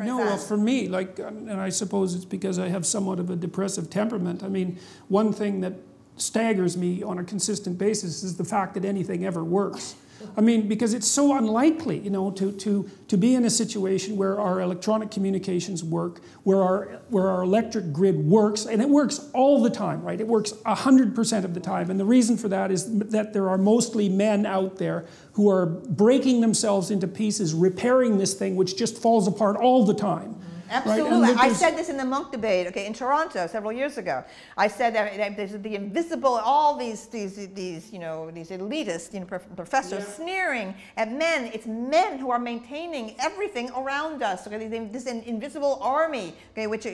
No, well, for me, like, and I suppose it's because I have somewhat of a depressive temperament. I mean, one thing that staggers me on a consistent basis is the fact that anything ever works. I mean, because it's so unlikely, you know, to be in a situation where our electronic communications work, where our electric grid works, and it works all the time, right? It works 100% of the time. And the reason for that is that there are mostly men out there who are breaking themselves into pieces, repairing this thing, which just falls apart all the time. Absolutely. Right? I said this in the Monk debate, okay, in Toronto several years ago. I said that there's the invisible, all these you know, these elitists, you know, professors sneering at men. It's men who are maintaining everything around us. Okay, this invisible army, okay, which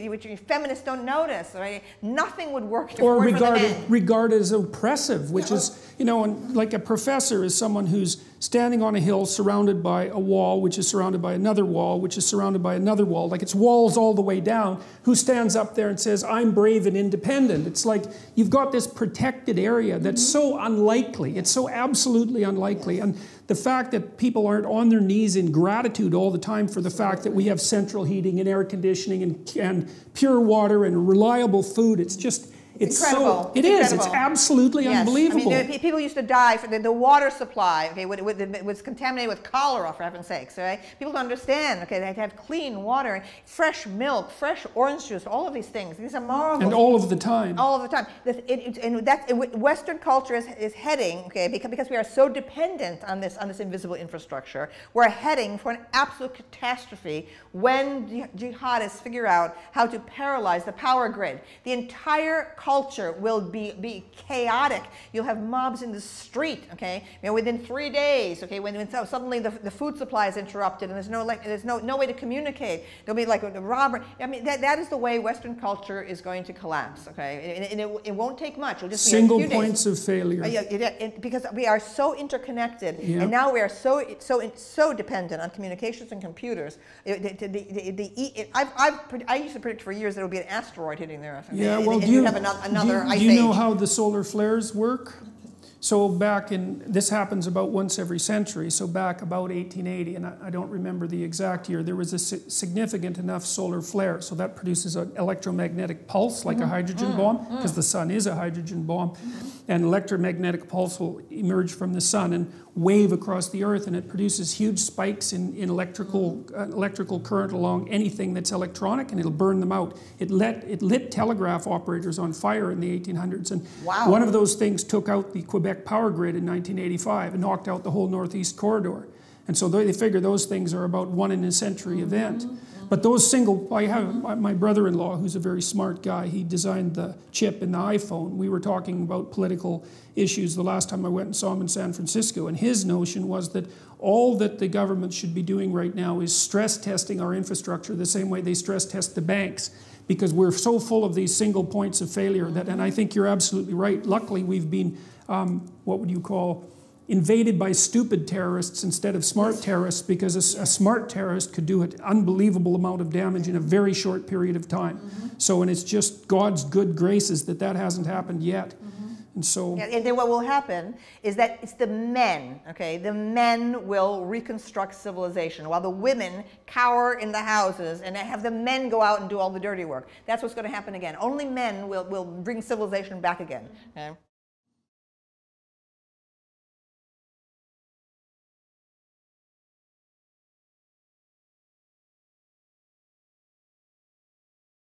feminists don't notice. Right? Nothing would work if it weren't for the men. Regarded as oppressive, which is, you know, and like a professor is someone who's standing on a hill surrounded by a wall, which is surrounded by another wall, which is surrounded by another wall. Like it's walls all the way down. Who stands up there and says, I'm brave and independent? It's like you've got this protected area that's so unlikely. It's so absolutely unlikely. And the fact that people aren't on their knees in gratitude all the time for the fact that we have central heating and air conditioning and pure water and reliable food, it's just... It's incredible. So, it is. It's absolutely unbelievable. I mean, people used to die for the water supply. Okay, was contaminated with cholera, for heaven's sakes. Right? People don't understand. Okay, they had to have clean water, fresh milk, fresh orange juice, all of these things. These are marvelous. And all of the time. All of the time. Western culture is heading. Okay, because we are so dependent on this invisible infrastructure. We're heading for an absolute catastrophe when jihadists figure out how to paralyze the power grid. The entire culture will be chaotic. You'll have mobs in the street, okay? You know, within 3 days, okay? When suddenly the food supply is interrupted and there's no way to communicate. There'll be like a robbery. I mean, that is the way Western culture is going to collapse, okay? And it won't take much. It'll just single be a few points days. Of failure. Because we are so interconnected, and now we are so dependent on communications and computers. I used to predict for years that it would be an asteroid hitting the Earth. Yeah, well, and you have another ice age. Do you know how the solar flares work? So back in, this happens about once every century, so back about 1880, and I don't remember the exact year, there was a significant enough solar flare, so that produces an electromagnetic pulse, like a hydrogen bomb, because the sun is a hydrogen bomb, and electromagnetic pulse will emerge from the sun and wave across the earth, and it produces huge spikes in electrical current along anything that's electronic, and it'll burn them out. It lit telegraph operators on fire in the 1800s, and one of those things took out the Quebec power grid in 1985 and knocked out the whole Northeast corridor. And so they figure those things are about one in a century event. But those I have my brother-in-law, who's a very smart guy, he designed the chip in the iPhone. We were talking about political issues the last time I went and saw him in San Francisco, and his notion was that all that the government should be doing right now is stress testing our infrastructure the same way they stress test the banks, because we're so full of these single points of failure that, and I think you're absolutely right, luckily we've been, what would you call, invaded by stupid terrorists instead of smart terrorists, because a smart terrorist could do an unbelievable amount of damage in a very short period of time. So, and it's just God's good graces that hasn't happened yet. And so... Yeah, and then what will happen is that it's the men, okay? The men will reconstruct civilization while the women cower in the houses and have the men go out and do all the dirty work. That's what's going to happen again. Only men will bring civilization back again. Okay?